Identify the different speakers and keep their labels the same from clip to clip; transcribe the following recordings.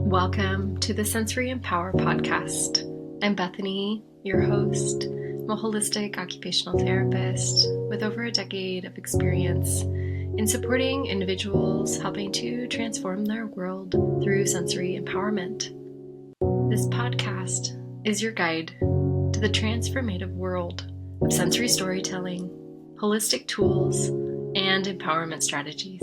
Speaker 1: Welcome to the Sensory Empower podcast. I'm Bethany, your host. I'm a holistic occupational therapist with over a decade of experience in supporting individuals helping to transform their world through sensory empowerment. This podcast is your guide to the transformative world of sensory storytelling, holistic tools, and empowerment strategies.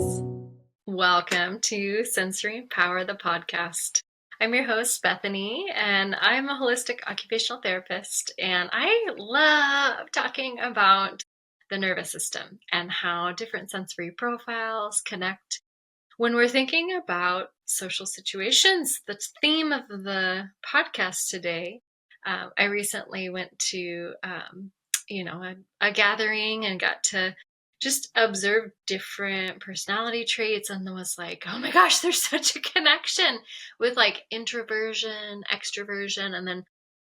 Speaker 1: Welcome to Sensory Empower, the podcast. I'm your host, Bethany, and I'm a holistic occupational therapist, and I love talking about the nervous system and how different sensory profiles connect when we're thinking about social situations. The theme of the podcast today, I recently went to, a gathering and got to just observe different personality traits and was like, oh my gosh, there's such a connection with like introversion, extroversion, and then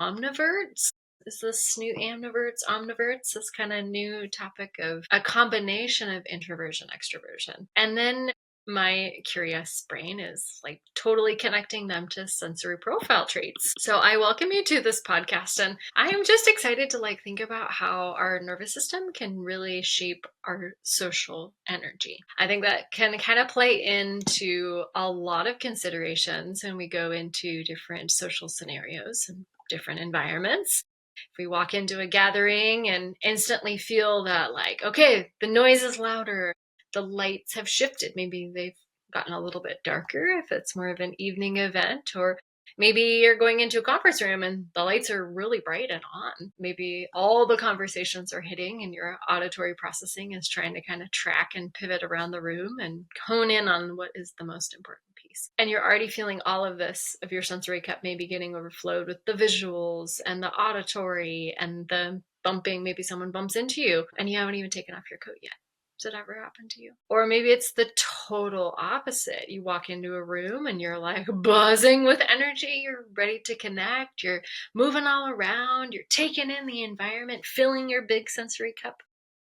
Speaker 1: amniverts. Is this new omniverts, this kind of new topic of a combination of introversion, extroversion. And then my curious brain is like totally connecting them to sensory profile traits. So I welcome you to this podcast, and I am just excited to like think about how our nervous system can really shape our social energy. I think that can kind of play into a lot of considerations when we go into different social scenarios and different environments. If we walk into a gathering and instantly feel that like, okay, the noise is louder, the lights have shifted. Maybe they've gotten a little bit darker if it's more of an evening event, or maybe you're going into a conference room and the lights are really bright and on. Maybe all the conversations are hitting and your auditory processing is trying to kind of track and pivot around the room and hone in on what is the most important piece. And you're already feeling all of this of your sensory cup maybe getting overflowed with the visuals and the auditory and the bumping. Maybe someone bumps into you and you haven't even taken off your coat yet. Does it ever happen to you? Or maybe it's the total opposite. You walk into a room and you're like buzzing with energy. You're ready to connect. You're moving all around. You're taking in the environment, filling your big sensory cup.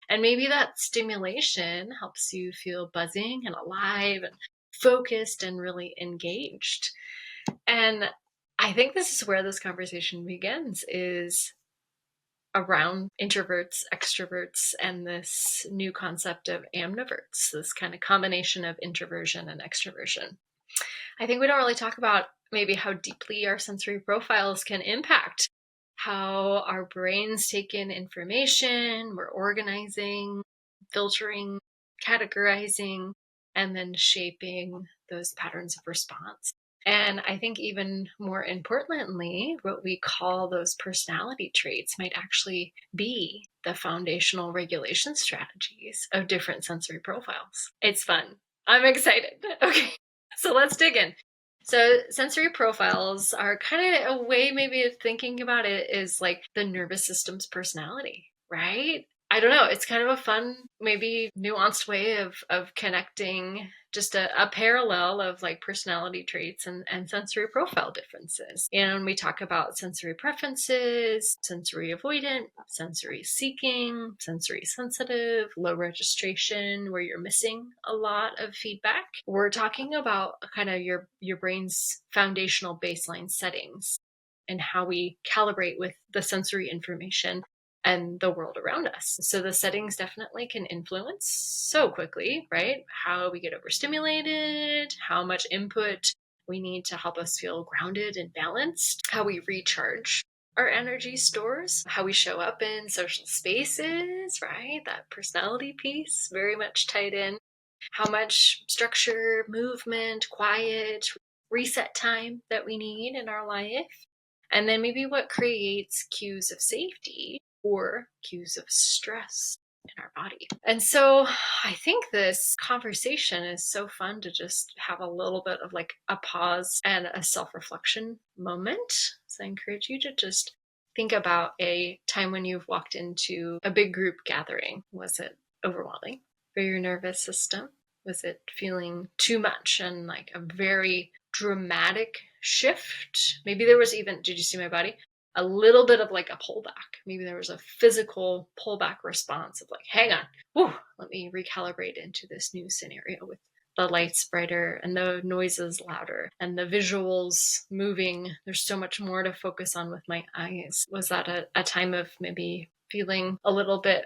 Speaker 1: And maybe that stimulation helps you feel buzzing and alive and focused and really engaged. And I think this is where this conversation begins, is around introverts, extroverts, and this new concept of amniverts, this kind of combination of introversion and extroversion. I think we don't really talk about maybe how deeply our sensory profiles can impact how our brains take in information. We're organizing, filtering, categorizing, and then shaping those patterns of response. And I think even more importantly, what we call those personality traits might actually be the foundational regulation strategies of different sensory profiles. It's fun. I'm excited. Okay, so let's dig in. So sensory profiles are kind of a way maybe of thinking about it is like the nervous system's personality, right? I don't know. It's kind of a fun, maybe nuanced way of connecting just a parallel of like personality traits and sensory profile differences. And when we talk about sensory preferences, sensory avoidant, sensory seeking, sensory sensitive, low registration, where you're missing a lot of feedback, we're talking about kind of your brain's foundational baseline settings and how we calibrate with the sensory information and the world around us. So the settings definitely can influence so quickly, right? How we get overstimulated, how much input we need to help us feel grounded and balanced, how we recharge our energy stores, how we show up in social spaces, right? That personality piece very much tied in. How much structure, movement, quiet, reset time that we need in our life. And then maybe what creates cues of safety or cues of stress in our body. And so I think this conversation is so fun to just have a little bit of like a pause and a self-reflection moment. So I encourage you to just think about a time when you've walked into a big group gathering. Was it overwhelming for your nervous system? Was it feeling too much and like a very dramatic shift? Maybe there was even, did you see my body? A little bit of like a pullback. Maybe there was a physical pullback response of like, hang on, let me recalibrate into this new scenario with the lights brighter and the noises louder and the visuals moving. There's so much more to focus on with my eyes. Was that a time of maybe feeling a little bit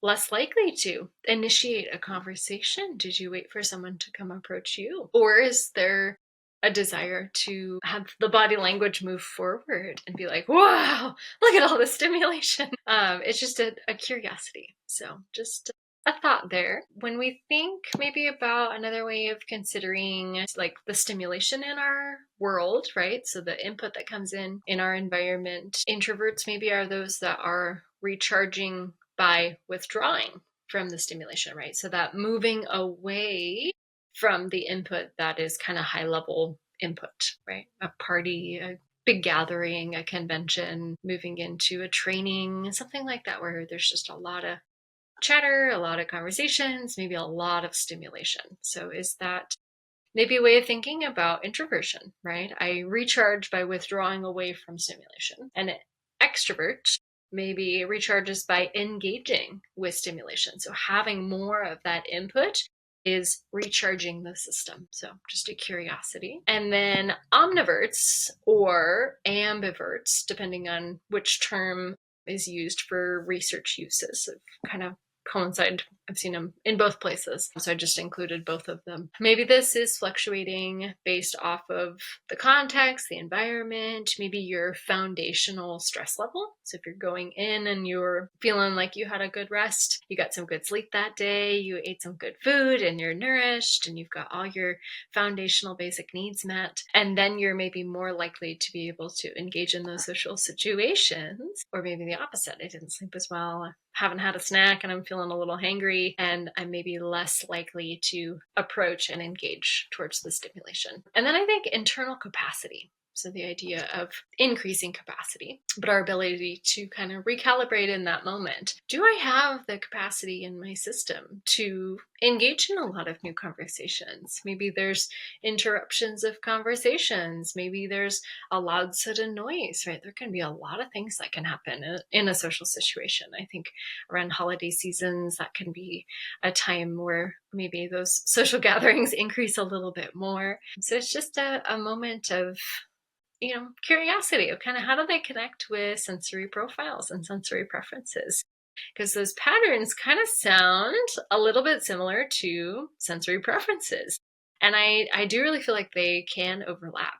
Speaker 1: less likely to initiate a conversation? Did you wait for someone to come approach you? Or is there a desire to have the body language move forward and be like, wow, look at all this stimulation? It's just a curiosity. So just a thought there. When we think maybe about another way of considering like the stimulation in our world, right? So the input that comes in our environment, introverts maybe are those that are recharging by withdrawing from the stimulation, right? So that moving away from the input that is kind of high level input, right? A party, a big gathering, a convention, moving into a training, something like that, where there's just a lot of chatter, a lot of conversations, maybe a lot of stimulation. So is that maybe a way of thinking about introversion, right? I recharge by withdrawing away from stimulation. And an extrovert maybe recharges by engaging with stimulation. So having more of that input is recharging the system. So just a curiosity. And then omniverts or ambiverts, depending on which term is used for research uses, kind of coincide. I've seen them in both places. So I just included both of them. Maybe this is fluctuating based off of the context, the environment, maybe your foundational stress level. So if you're going in and you're feeling like you had a good rest, you got some good sleep that day, you ate some good food and you're nourished and you've got all your foundational basic needs met, and then you're maybe more likely to be able to engage in those social situations. Or maybe the opposite. I didn't sleep as well, haven't had a snack and I'm feeling a little hangry, and I'm maybe less likely to approach and engage towards the stimulation. And then I think internal capacity. So the idea of increasing capacity, but our ability to kind of recalibrate in that moment. Do I have the capacity in my system to engage in a lot of new conversations? Maybe there's interruptions of conversations. Maybe there's a loud sudden noise, right? There can be a lot of things that can happen in a social situation. I think around holiday seasons, that can be a time where maybe those social gatherings increase a little bit more. So it's just a moment of curiosity of kind of how do they connect with sensory profiles and sensory preferences? Because those patterns kind of sound a little bit similar to sensory preferences. And I do really feel like they can overlap.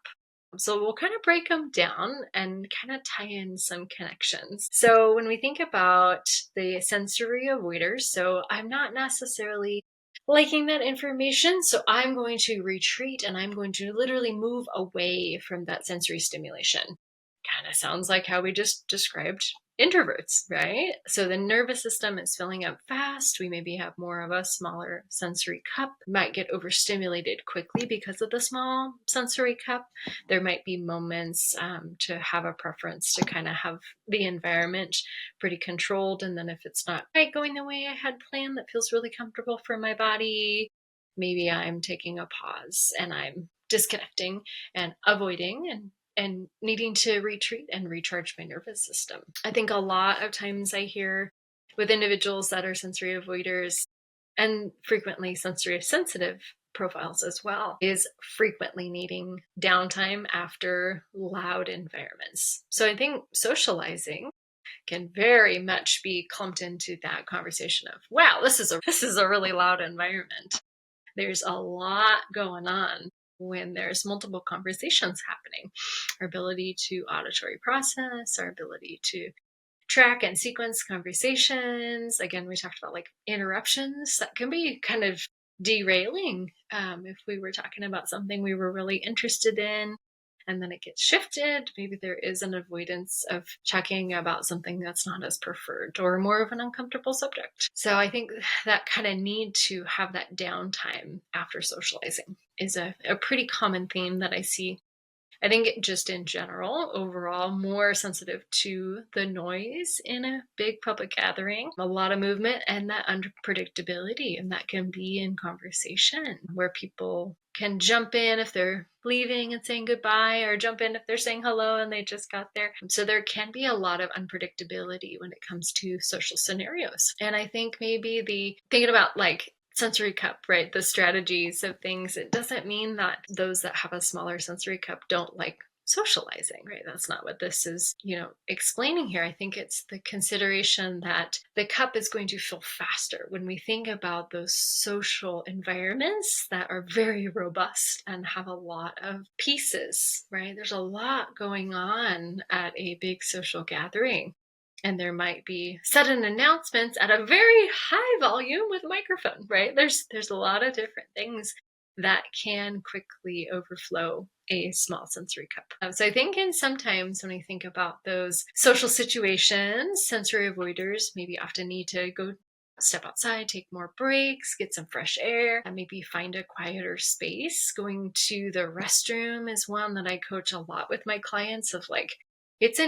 Speaker 1: So we'll kind of break them down and kind of tie in some connections. So when we think about the sensory avoiders, so I'm not necessarily liking that information, so I'm going to retreat and I'm going to literally move away from that sensory stimulation. Kind of sounds like how we just described introverts, right? So the nervous system is filling up fast. We maybe have more of a smaller sensory cup, might get overstimulated quickly because of the small sensory cup. There might be moments to have a preference to kind of have the environment pretty controlled. And then if it's not quite going the way I had planned, that feels really comfortable for my body, maybe I'm taking a pause and I'm disconnecting and avoiding and needing to retreat and recharge my nervous system. I think a lot of times I hear with individuals that are sensory avoiders and frequently sensory sensitive profiles as well, is frequently needing downtime after loud environments. So I think socializing can very much be clumped into that conversation of, wow, this is a really loud environment. There's a lot going on when there's multiple conversations happening. Our ability to auditory process, our ability to track and sequence conversations. Again, we talked about like interruptions that can be kind of derailing if we were talking about something we were really interested in and then it gets shifted. Maybe there is an avoidance of talking about something that's not as preferred or more of an uncomfortable subject. So I think that kind of need to have that downtime after socializing is a pretty common theme that I see. I think just in general, overall, more sensitive to the noise in a big public gathering, a lot of movement and that unpredictability. And that can be in conversation where people can jump in if they're leaving and saying goodbye, or jump in if they're saying hello and they just got there. So there can be a lot of unpredictability when it comes to social scenarios. And I think maybe thinking about like sensory cup, right? The strategies of things. It doesn't mean that those that have a smaller sensory cup don't like socializing, right? That's not what this is, explaining here. I think it's the consideration that the cup is going to fill faster when we think about those social environments that are very robust and have a lot of pieces, right? There's a lot going on at a big social gathering. And there might be sudden announcements at a very high volume with a microphone, right? There's a lot of different things that can quickly overflow a small sensory cup. So I think sometimes when I think about those social situations, sensory avoiders maybe often need to go step outside, take more breaks, get some fresh air, and maybe find a quieter space. Going to the restroom is one that I coach a lot with my clients of like, it's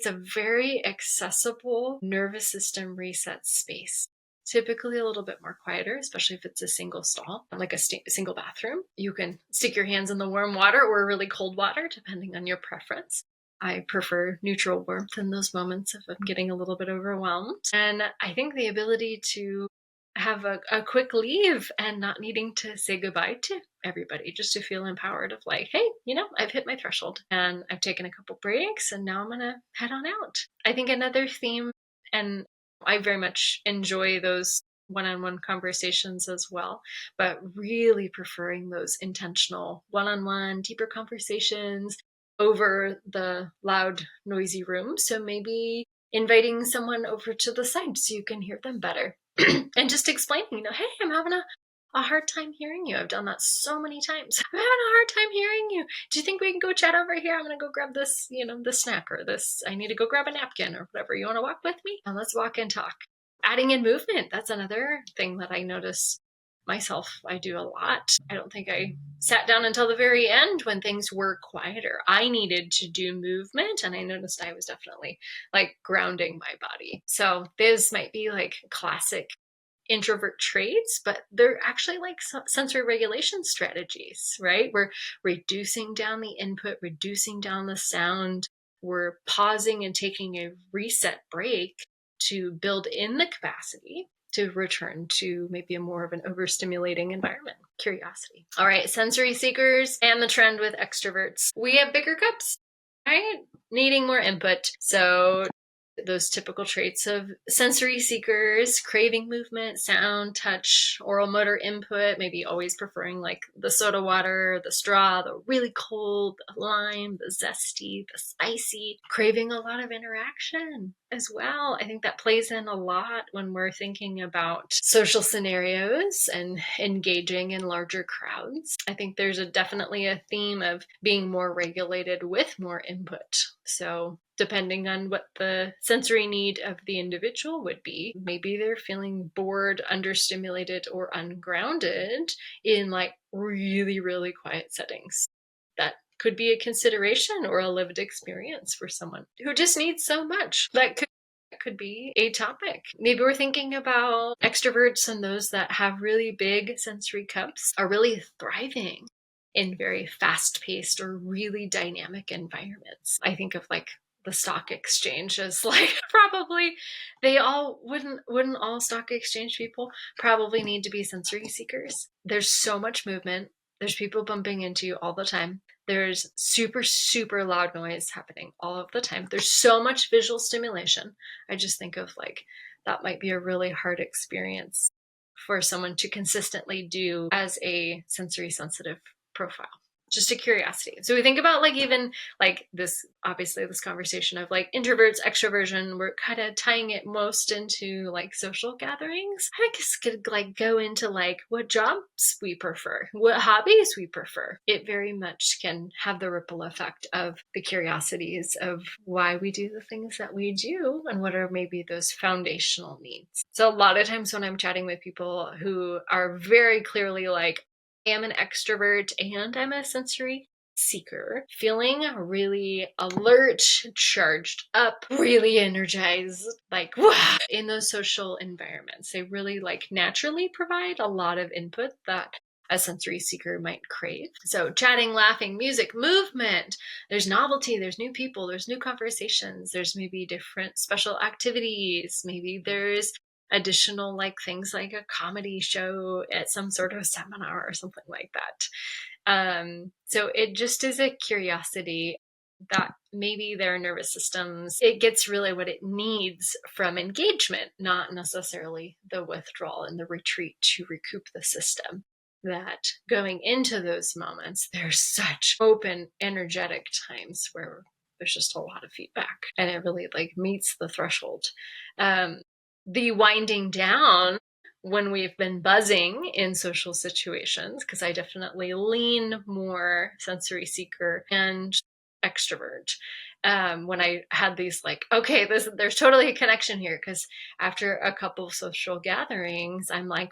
Speaker 1: a very accessible nervous system reset space. Typically a little bit more quieter, especially if it's a single stall, like a single bathroom. You can stick your hands in the warm water or really cold water, depending on your preference. I prefer neutral warmth in those moments if I'm getting a little bit overwhelmed. And I think the ability to have a quick leave and not needing to say goodbye to everybody, just to feel empowered of like, hey, I've hit my threshold and I've taken a couple breaks and now I'm going to head on out. I think another theme, and I very much enjoy those one-on-one conversations as well, but really preferring those intentional one-on-one deeper conversations over the loud, noisy room. So maybe inviting someone over to the side so you can hear them better. And just explaining, hey, I'm having a hard time hearing you. I've done that so many times. I'm having a hard time hearing you. Do you think we can go chat over here? I'm going to go grab this, this snack, or this, I need to go grab a napkin or whatever. You want to walk with me? And let's walk and talk. Adding in movement. That's another thing that I notice myself. I do a lot. I don't think I sat down until the very end when things were quieter. I needed to do movement, and I noticed I was definitely like grounding my body. So this might be like classic introvert traits, but they're actually like sensory regulation strategies, right? We're reducing down the input, reducing down the sound. We're pausing and taking a reset break to build in the capacity to return to maybe a more of an overstimulating environment. Curiosity. All right, sensory seekers and the trend with extroverts. We have bigger cups, right? Needing more input. So those typical traits of sensory seekers, craving movement, sound, touch, oral motor input, maybe always preferring like the soda water, the straw, the really cold, the lime, the zesty, the spicy, craving a lot of interaction as well. I think that plays in a lot when we're thinking about social scenarios and engaging in larger crowds. I think there's definitely a theme of being more regulated with more input. So depending on what the sensory need of the individual would be, maybe they're feeling bored, understimulated, or ungrounded in like really, really quiet settings. That could be a consideration or a lived experience for someone who just needs so much. That could be a topic. Maybe we're thinking about extroverts, and those that have really big sensory cups are really thriving in very fast-paced or really dynamic environments. I think of like the stock exchange as like probably they all wouldn't all stock exchange people probably need to be sensory seekers. There's so much movement. There's people bumping into you all the time. There's super, super loud noise happening all of the time. There's so much visual stimulation. I just think of like, that might be a really hard experience for someone to consistently do as a sensory sensitive profile. Just a curiosity. So we think about like even like this, obviously this conversation of like introverts, extroversion, we're kind of tying it most into like social gatherings. I guess could like go into like what jobs we prefer, what hobbies we prefer. It very much can have the ripple effect of the curiosities of why we do the things that we do and what are maybe those foundational needs. So a lot of times when I'm chatting with people who are very clearly like, am an extrovert and I'm a sensory seeker, feeling really alert, charged up, really energized, like wow, in those social environments. They really like naturally provide a lot of input that a sensory seeker might crave. So chatting, laughing, music, movement, there's novelty, there's new people, there's new conversations, there's maybe different special activities, maybe there's additional like things like a comedy show at some sort of seminar or something like that. So it just is a curiosity that maybe their nervous systems, it gets really what it needs from engagement, not necessarily the withdrawal and the retreat to recoup the system. That going into those moments, there's such open, energetic times where there's just a lot of feedback and it really like meets the threshold. The winding down when we've been buzzing in social situations, because I definitely lean more sensory seeker and extrovert. When I had these like, okay, there's totally a connection here, because after a couple of social gatherings, I'm like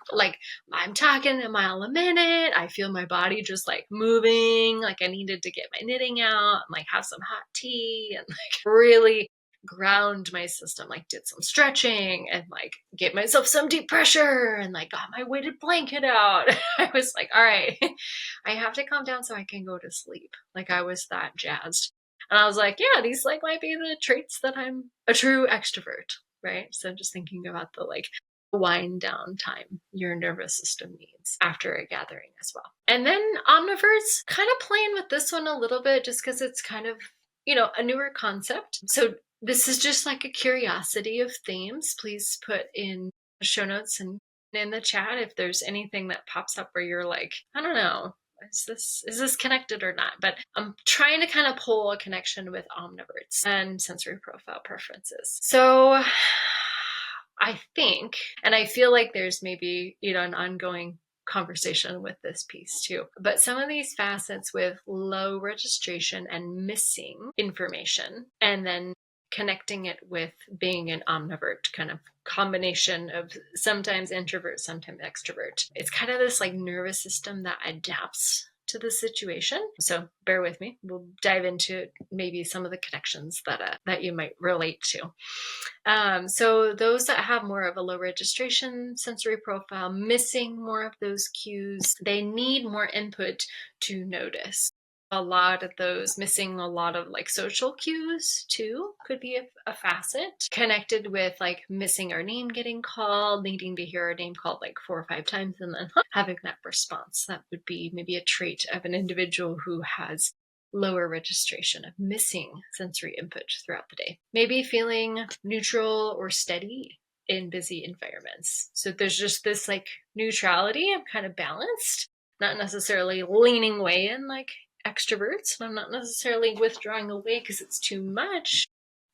Speaker 1: I'm talking a mile a minute. I feel my body just like moving, like I needed to get my knitting out, and like have some hot tea, and like really ground my system, like did some stretching and like gave myself some deep pressure and like got my weighted blanket out. I was like, all right, I have to calm down so I can go to sleep. Like I was that jazzed. And I was like, yeah, these like might be the traits that I'm a true extrovert, right? So just thinking about the like wind down time your nervous system needs after a gathering as well. And then amniverts, kind of playing with this one a little bit just because it's kind of, a newer concept. So this is just like a curiosity of themes. Please put in the show notes and in the chat if there's anything that pops up where you're like, I don't know, is this connected or not? But I'm trying to kind of pull a connection with amniverts and sensory profile preferences. So I think, and I feel like there's maybe, an ongoing conversation with this piece too. But some of these facets with low registration and missing information, and then connecting it with being an omnivert, kind of combination of sometimes introvert, sometimes extrovert. It's kind of this like nervous system that adapts to the situation. So bear with me. We'll dive into maybe some of the connections that you might relate to. So those that have more of a low registration sensory profile, missing more of those cues, they need more input to notice. A lot of those missing a lot of like social cues too could be a facet connected with like missing our name getting called, needing to hear our name called like 4 or 5 times and then having that response. That would be maybe a trait of an individual who has lower registration of missing sensory input throughout the day. Maybe feeling neutral or steady in busy environments. So there's just this like neutrality. I'm kind of balanced, not necessarily leaning way in like extroverts, and I'm not necessarily withdrawing away because it's too much.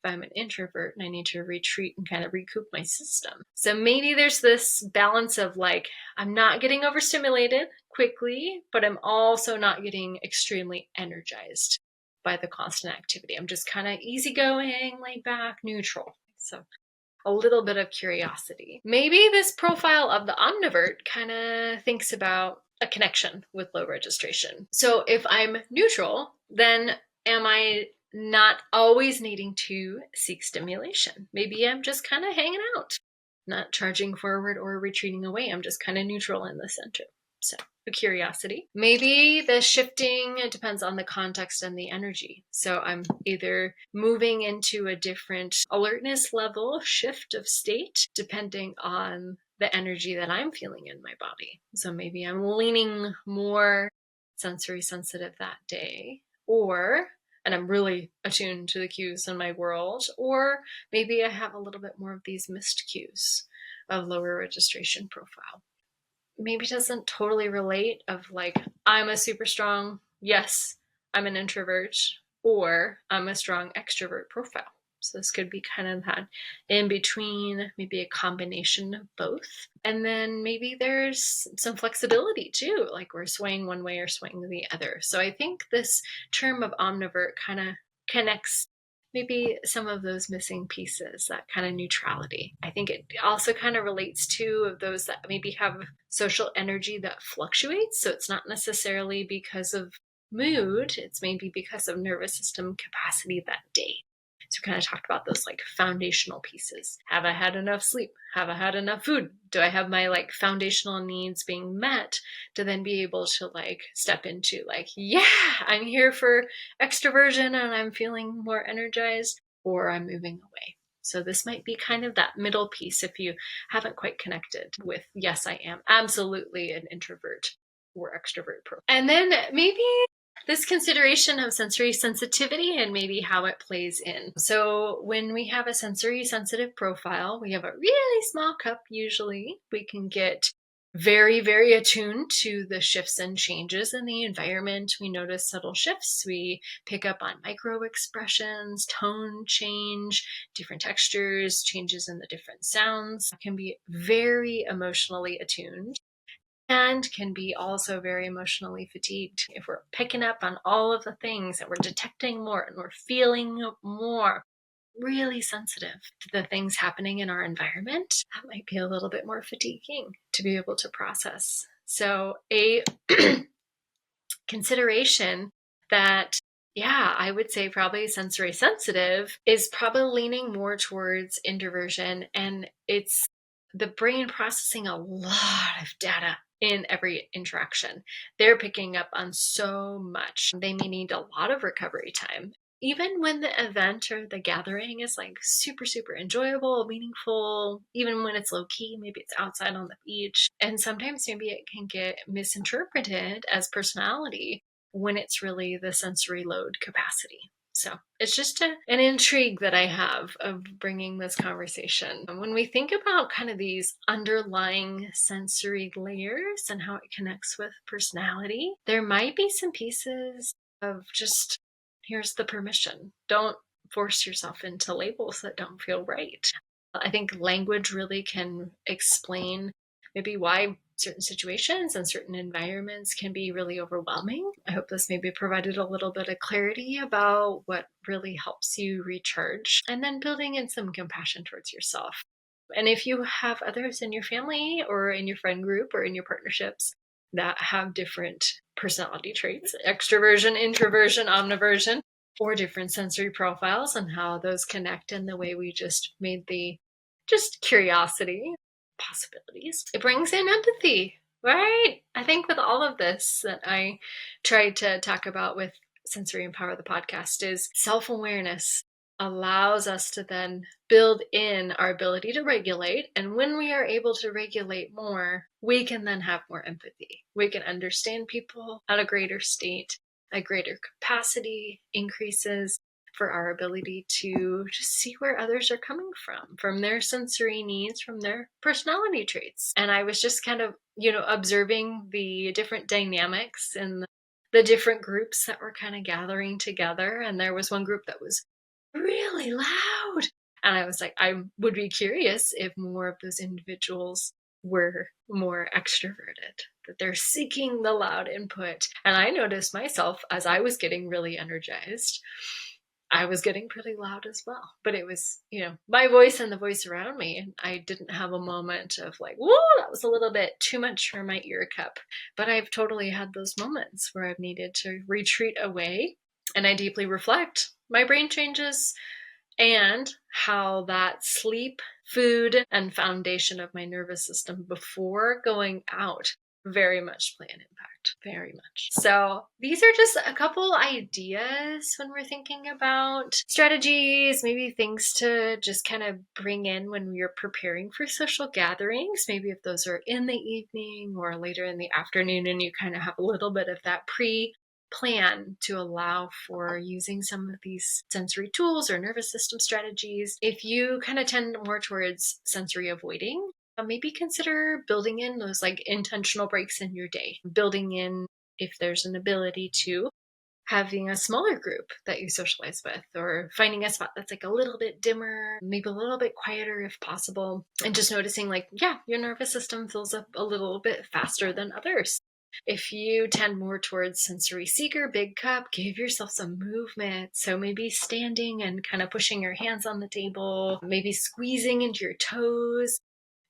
Speaker 1: If I'm an introvert and I need to retreat and kind of recoup my system. So maybe there's this balance of like, I'm not getting overstimulated quickly, but I'm also not getting extremely energized by the constant activity. I'm just kind of easygoing, laid back, neutral. So a little bit of curiosity. Maybe this profile of the omnivert kind of thinks about a connection with low registration. So if I'm neutral, then am I not always needing to seek stimulation? Maybe I'm just kind of hanging out, not charging forward or retreating away. I'm just kind of neutral in the center. So a curiosity. Maybe the shifting, it depends on the context and the energy. So I'm either moving into a different alertness level, shift of state, depending on the energy that I'm feeling in my body. So maybe I'm leaning more sensory sensitive that day, and I'm really attuned to the cues in my world, or maybe I have a little bit more of these missed cues of lower registration profile. Maybe doesn't totally relate of like, I'm a super strong, yes, I'm an introvert, or I'm a strong extrovert profile. So this could be kind of that in between, maybe a combination of both. And then maybe there's some flexibility too, like we're swaying one way or swaying the other. So I think this term of omnivert kind of connects maybe some of those missing pieces, that kind of neutrality. I think it also kind of relates to those that maybe have social energy that fluctuates. So it's not necessarily because of mood, it's maybe because of nervous system capacity that day. So we kind of talked about those like foundational pieces. Have I had enough sleep? Have I had enough food? Do I have my like foundational needs being met to then be able to like step into like, yeah, I'm here for extroversion and I'm feeling more energized, or I'm moving away. So this might be kind of that middle piece if you haven't quite connected with, yes, I am absolutely an introvert or extrovert profile. And then maybe this consideration of sensory sensitivity and maybe how it plays in. So when we have a sensory sensitive profile, we have a really small cup usually. We can get very, very attuned to the shifts and changes in the environment. We notice subtle shifts. We pick up on micro expressions, tone change, different textures, changes in the different sounds. Can be very emotionally attuned and can be also very emotionally fatigued. If we're picking up on all of the things and we're detecting more and we're feeling more, really sensitive to the things happening in our environment, that might be a little bit more fatiguing to be able to process. So a consideration that, yeah, I would say probably sensory sensitive is probably leaning more towards introversion, and it's the brain processing a lot of data in every interaction. They're picking up on so much. They may need a lot of recovery time. Even when the event or the gathering is like super, super enjoyable, meaningful, even when it's low key, maybe it's outside on the beach. And sometimes maybe it can get misinterpreted as personality when it's really the sensory load capacity. So it's just an intrigue that I have of bringing this conversation. When we think about kind of these underlying sensory layers and how it connects with personality, there might be some pieces of just, here's the permission. Don't force yourself into labels that don't feel right. I think language really can explain maybe why certain situations and certain environments can be really overwhelming. I hope this maybe provided a little bit of clarity about what really helps you recharge, and then building in some compassion towards yourself. And if you have others in your family or in your friend group or in your partnerships that have different personality traits, extroversion, introversion, omniversion, or different sensory profiles and how those connect in the way we just made the just curiosity possibilities. It brings in empathy, right? I think with all of this that I tried to talk about with Sensory Empower the podcast is self-awareness allows us to then build in our ability to regulate. And when we are able to regulate more, we can then have more empathy. We can understand people at a greater state, a greater capacity increases for our ability to just see where others are coming from their sensory needs, from their personality traits. And I was just kind of, observing the different dynamics and the different groups that were kind of gathering together. And there was one group that was really loud. And I was like, I would be curious if more of those individuals were more extroverted, that they're seeking the loud input. And I noticed myself as I was getting really energized, I was getting pretty loud as well. But it was, my voice and the voice around me. And I didn't have a moment of like, whoa, that was a little bit too much for my ear cup. But I've totally had those moments where I've needed to retreat away and I deeply reflect. My brain changes and how that sleep, food, and foundation of my nervous system before going out very much play an impact, very much. So these are just a couple ideas when we're thinking about strategies, maybe things to just kind of bring in when you're preparing for social gatherings. Maybe if those are in the evening or later in the afternoon and you kind of have a little bit of that plan to allow for using some of these sensory tools or nervous system strategies. If you kind of tend more towards sensory avoiding, maybe consider building in those like intentional breaks in your day. Building in, if there's an ability to, having a smaller group that you socialize with, or finding a spot that's like a little bit dimmer, maybe a little bit quieter if possible, and just noticing like, yeah, your nervous system fills up a little bit faster than others. If you tend more towards sensory seeker, big cup, give yourself some movement. So maybe standing and kind of pushing your hands on the table, maybe squeezing into your toes.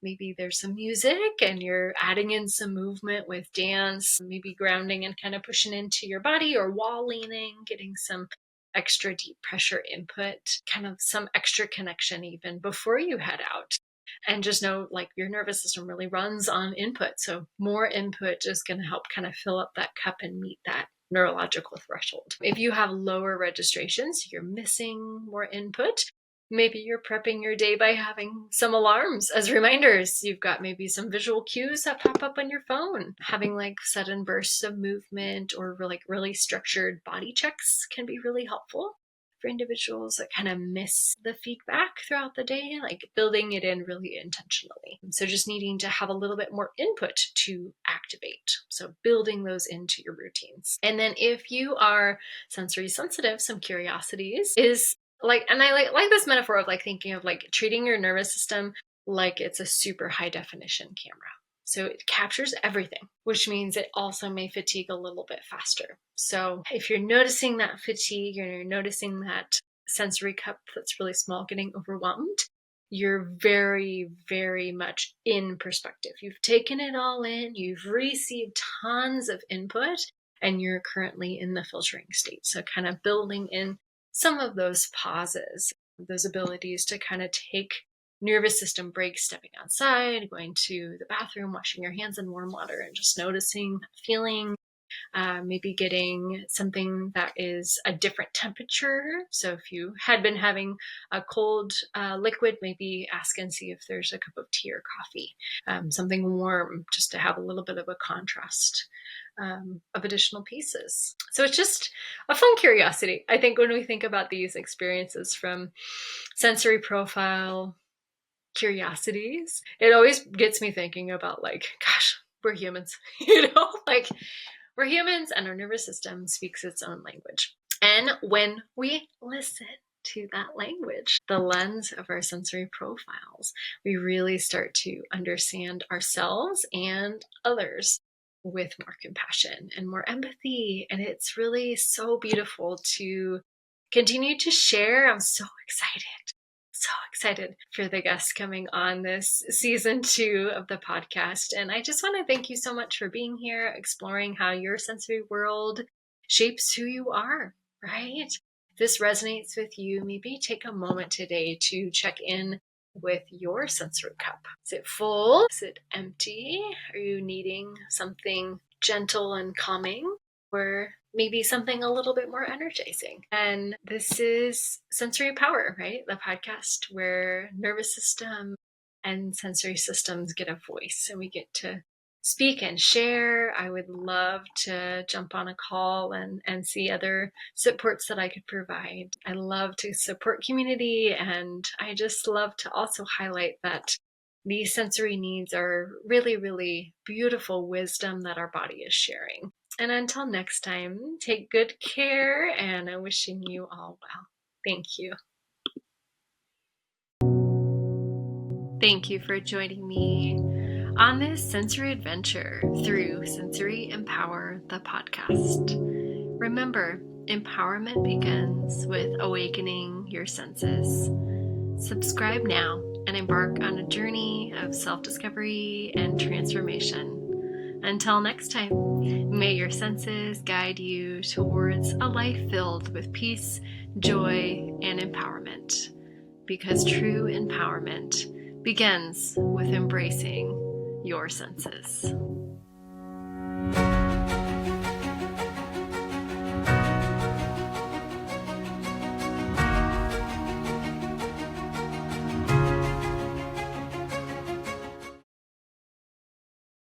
Speaker 1: Maybe there's some music and you're adding in some movement with dance, maybe grounding and kind of pushing into your body, or wall leaning, getting some extra deep pressure input, kind of some extra connection even before you head out. And just know like your nervous system really runs on input. So more input is going to help kind of fill up that cup and meet that neurological threshold. If you have lower registrations, you're missing more input, Maybe you're prepping your day by having some alarms as reminders. You've got maybe some visual cues that pop up on your phone. Having like sudden bursts of movement or really structured body checks can be really helpful for individuals that kind of miss the feedback throughout the day, like building it in really intentionally. So just needing to have a little bit more input to activate. So building those into your routines. And then if you are sensory sensitive, some curiosities is like, and I like this metaphor of like thinking of like treating your nervous system like it's a super high definition camera. So it captures everything, which means it also may fatigue a little bit faster. So if you're noticing that fatigue, or you're noticing that sensory cup that's really small getting overwhelmed, you're very, very much in perspective. You've taken it all in, you've received tons of input, and you're currently in the filtering state. So kind of building in some of those pauses, those abilities to kind of take nervous system breaks, stepping outside, going to the bathroom, washing your hands in warm water, and just noticing, feeling, maybe getting something that is a different temperature. So if you had been having a cold liquid, maybe ask and see if there's a cup of tea or coffee, something warm, just to have a little bit of a contrast of additional pieces. So it's just a fun curiosity. I think when we think about these experiences from sensory profile curiosities, it always gets me thinking about like, gosh, we're humans, like we're humans and our nervous system speaks its own language. And when we listen to that language, the lens of our sensory profiles, we really start to understand ourselves and others with more compassion and more empathy. And it's really so beautiful to continue to share. I'm so excited for the guests coming on this season 2 of the podcast. And I just want to thank you so much for being here, exploring how your sensory world shapes who you are, right? If this resonates with you, maybe take a moment today to check in with your sensory cup. Is it full? Is it empty? Are you needing something gentle and calming? Or maybe something a little bit more energizing? And this is Sensory Power, right? The podcast where nervous system and sensory systems get a voice and we get to speak and share. I would love to jump on a call and see other supports that I could provide. I love to support community, and I just love to also highlight that these sensory needs are really, really beautiful wisdom that our body is sharing. And until next time, take good care, and I'm wishing you all well. Thank you. Thank you for joining me on this sensory adventure through Sensory Empower, the podcast. Remember, empowerment begins with awakening your senses. Subscribe now and embark on a journey of self-discovery and transformation. Until next time, may your senses guide you towards a life filled with peace, joy, and empowerment. Because true empowerment begins with embracing your senses.